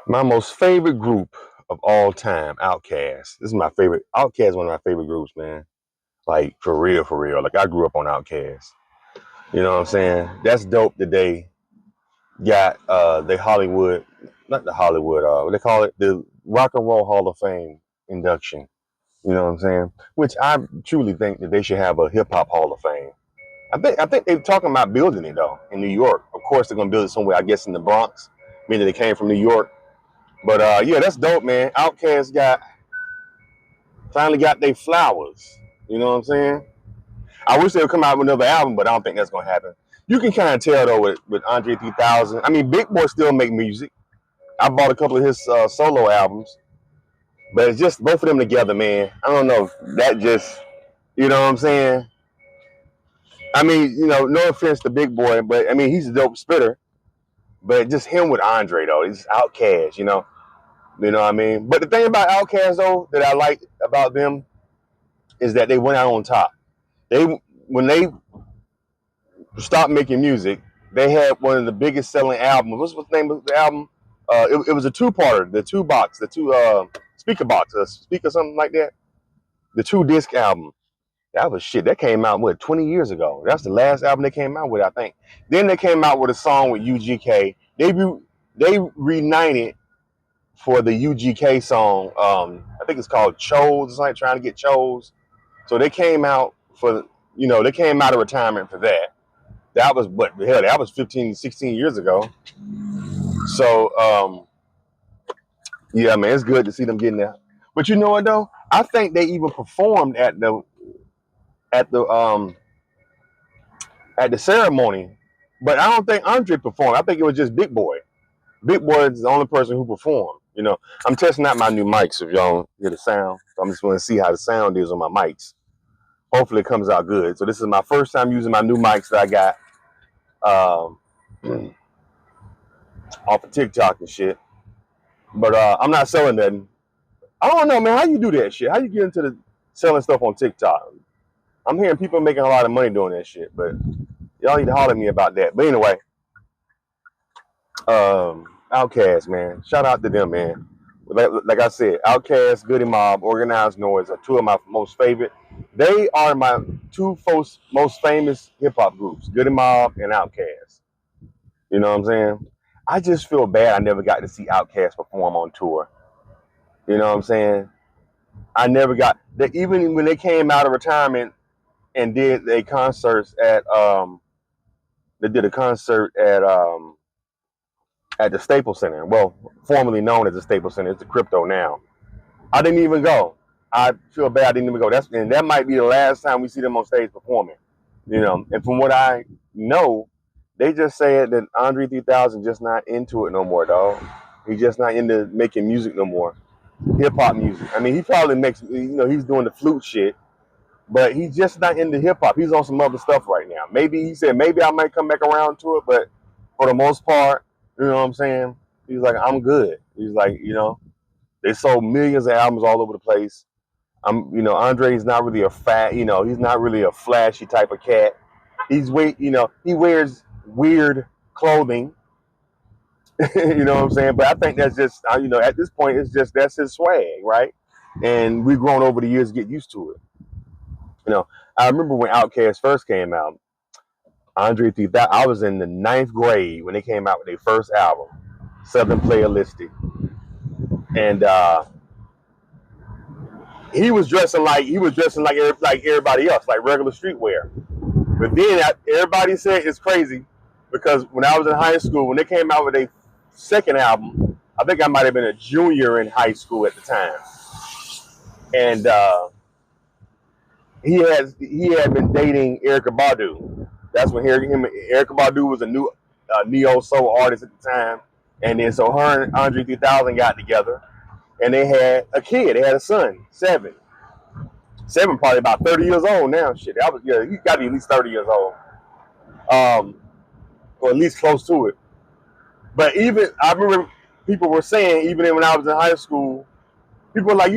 My most favorite group of all time, Outkast. This is my favorite. Outkast is one of my favorite groups, man. Like for real, for real. Like I grew up on Outkast. You know what I'm saying? That's dope that they got the Hollywood, not the Hollywood, what they call it, the Rock and Roll Hall of Fame induction. You know what I'm saying? Which I truly think that they should have a hip hop Hall of Fame. I think they're talking about building it though in New York. Of course they're gonna build it somewhere, I guess in the Bronx, meaning they came from New York. But yeah, that's dope, man. Outkast got finally got their flowers. You know what I'm saying? I wish they would come out with another album, but I don't think that's gonna happen. You can kind of tell though with Andre 3000. I mean, Big Boy still make music. I bought a couple of his solo albums, but it's just both of them together, man. I don't know. That just, you know what I'm saying? I mean, no offense to Big Boy, but I mean he's a dope spitter. But just him with Andre though, he's Outkast, you know. You know what I mean? But the thing about Outkast though that I like about them is that they went out on top. They when they stopped making music, they had one of the biggest selling albums. What's the name of the album? It was a two-parter, the two box, the two speaker box, speaker something like that. The two disc album. That was shit. That came out 20 years ago. That's the last album they came out with, I think. Then they came out with a song with UGK. They reunited for the UGK song. I think it's called Chose. It's like trying to get Chose. So they came out for they came out of retirement for that. That was what hell, that was 15, 16 years ago. So yeah, man, it's good to see them getting there. But you know what though? I think they even performed at the um at the ceremony. But I don't think Andre performed. I think it was just Big Boy. Big Boy is the only person who performed. I'm testing out my new mics if y'all don't hear the sound. So I'm just going to see how the sound is on my mics. Hopefully it comes out good. So this is my first time using my new mics that I got off of TikTok and shit. But I'm not selling nothing. I don't know, man. How you do that shit? How you get into the selling stuff on TikTok? I'm hearing people making a lot of money doing that shit, but y'all need to holler at me about that. But anyway, Outkast, man. Shout out to them, man. Like I said, Outkast, Goody Mob, Organized Noise are two of my most favorite. They are my two most famous hip hop groups, Goody Mob and Outkast. You know what I'm saying? I just feel bad I never got to see Outkast perform on tour. You know what I'm saying? I never got that. Even when they came out of retirement and did a concerts they did a concert at the Staples Center. Well, formerly known as the Staples Center. It's the Crypto now. I didn't even go. I feel bad I didn't even go. That might be the last time we see them on stage performing. And from what I know, they just said that Andre 3000 just not into it no more, dog. He's just not into making music no more. Hip hop music. I mean, he probably makes, he's doing the flute shit, but he's just not into hip hop. He's on some other stuff right now. Maybe he said maybe I might come back around to it, but for the most part, you know what I'm saying? He's like, I'm good. He's like, they sold millions of albums all over the place. Andre's not really he's not really a flashy type of cat. He wears weird clothing. You know what I'm saying? But I think that's just, at this point, it's just that's his swag, right? And we've grown over the years to get used to it. You know, I remember when Outkast first came out. Andre 3000. I was in the ninth grade when they came out with their first album, Southern Playalistic, and he was dressing like everybody else, like regular streetwear. But then everybody said it's crazy because when I was in high school, when they came out with their second album, I think I might have been a junior in high school at the time, and he had been dating Erykah Badu. That's when Erykah Badu was a new neo soul artist at the time, and then so her and Andre 3000 got together, and they had a kid. They had a son, Seven. Seven probably about 30 years old now. Shit, he got to be at least 30 years old, or at least close to it. But even I remember people were saying even when I was in high school, people were like,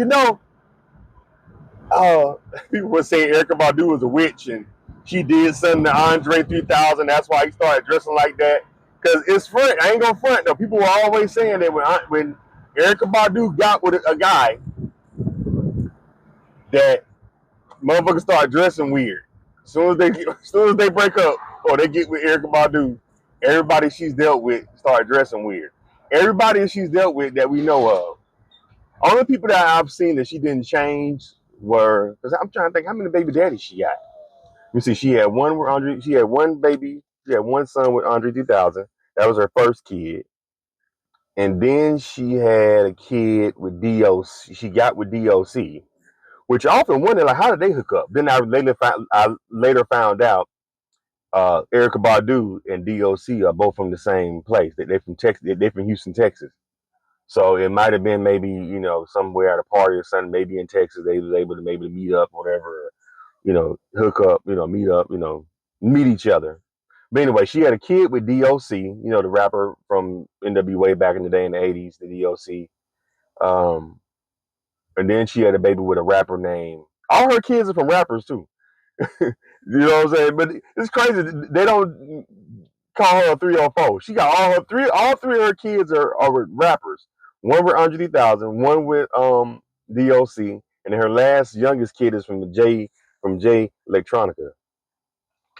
uh, people were saying Erykah Badu was a witch and she did something to Andre 3000. That's why he started dressing like that. Cause it's front. I ain't gonna front though. People were always saying that when Erykah Badu got with a guy, that motherfuckers start dressing weird. As soon as they break up or they get with Erykah Badu, everybody she's dealt with start dressing weird. Everybody she's dealt with that we know of. Only people that I've seen that she didn't change were, because I'm trying to think how many baby daddies she got. You see, she had one with Andre. She had one baby. She had one son with Andre 3000. That was her first kid. And then she had a kid with DOC. She got with DOC, which I often wonder, like, how did they hook up? Then I later found out Erykah Badu and DOC are both from the same place. They're from Texas. They're from Houston, Texas. So it might have been maybe somewhere at a party or something. Maybe in Texas they was able to maybe meet up, or whatever. Hook up. Meet up. Meet each other. But anyway, she had a kid with DOC. The rapper from NWA back in the day in the '80s. The DOC. Um, and then she had a baby with a rapper named. All her kids are from rappers too. You know what I'm saying? But it's crazy. They don't call her a 304. She got all three of her kids are with rappers. One with Andre 3000, one with DOC, and her last youngest kid is from J Electronica,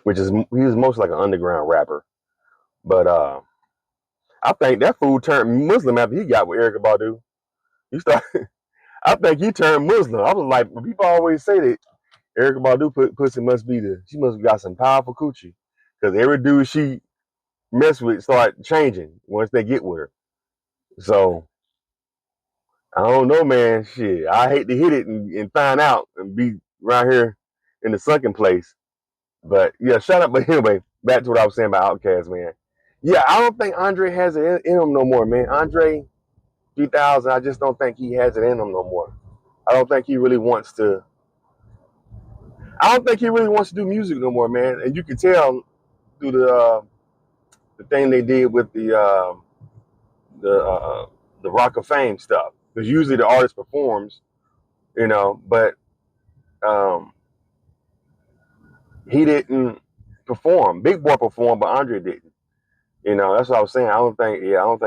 which is he was mostly like an underground rapper. But I think that fool turned Muslim after he got with Erykah Badu. He started. I think he turned Muslim. I was like, people always say that Erykah Badu pussy she must have got some powerful coochie, because every dude she mess with start changing once they get with her. So I don't know, man. Shit, I hate to hit it and find out and be right here in the sunken place. But yeah, shut up. But anyway, back to what I was saying about Outkast, man. Yeah, I don't think Andre has it in him no more, man. Andre 3000, I just don't think he has it in him no more. I don't think he really wants to. I don't think he really wants to do music no more, man. And you can tell through the thing they did with the the Rock of Fame stuff. Because usually the artist performs, but um, he didn't perform. Big Boy performed, but Andre didn't. That's what I was saying. I don't think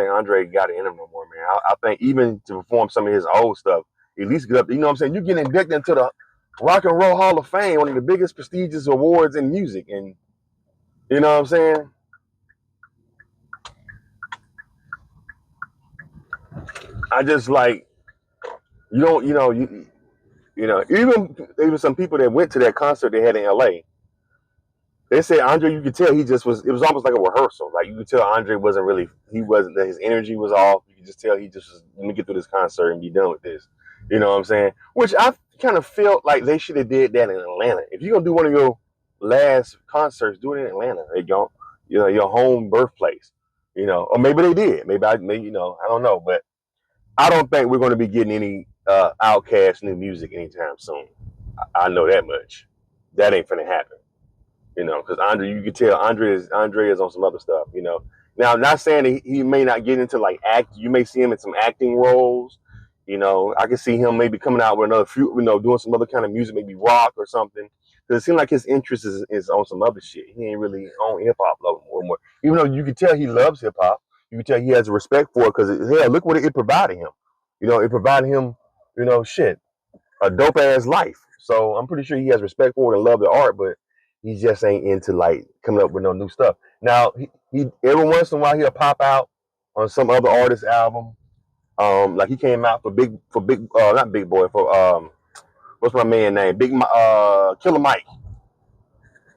Andre got it in him no more, man. I think even to perform some of his old stuff, at least get up. You know what I'm saying? You get inducted into the Rock and Roll Hall of Fame, one of the biggest prestigious awards in music, and you know what I'm saying? I just like you don't, even some people that went to that concert they had in LA. They said Andre, you could tell he just was. It was almost like a rehearsal. Like you could tell Andre wasn't really. He wasn't. His energy was off. You could just tell he just was. Let me get through this concert and be done with this. You know what I'm saying? Which I kind of felt like they should have did that in Atlanta. If you're gonna do one of your last concerts, do it in Atlanta. They don't. Your home birthplace. Or maybe they did. Maybe I don't know. But I don't think we're going to be getting any Outkast new music anytime soon. I know that much. That ain't finna happen. Because Andre, you can tell Andre is on some other stuff. Now I'm not saying that he may not get into like act. You may see him in some acting roles. I can see him maybe coming out with another few. Doing some other kind of music, maybe rock or something. Because it seems like his interest is on some other shit. He ain't really on hip hop no more. Even though you can tell he loves hip hop, you can tell he has a respect for it because look what it provided him. It provided him, shit, a dope ass life. So I'm pretty sure he has respect for it and love the art, but he just ain't into like coming up with no new stuff. Now he every once in a while he'll pop out on some other artist album. Like he came out for big not Big Boy for what's my man name? Killer Mike.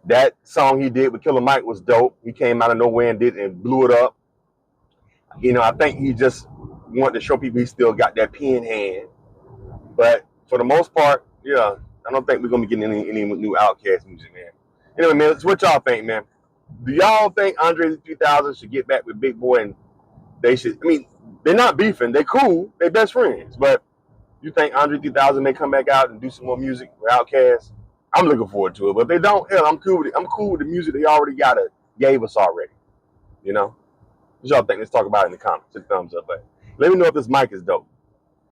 That song he did with Killer Mike was dope. He came out of nowhere and did and blew it up. I think he just wanted to show people he still got that pen hand. But for the most part, yeah, I don't think we're gonna be getting any new Outkast music, man. Anyway, man, what y'all think, man? Do y'all think Andre 3000 should get back with Big Boy and they should? I mean, they're not beefing. They're cool. They're best friends. But you think Andre 3000 may come back out and do some more music with Outkast? I'm looking forward to it. But if they don't, hell, I'm cool with it. I'm cool with the music they already gave us already. What y'all think? Let's talk about it in the comments. Hit thumbs up, but let me know if this mic is dope.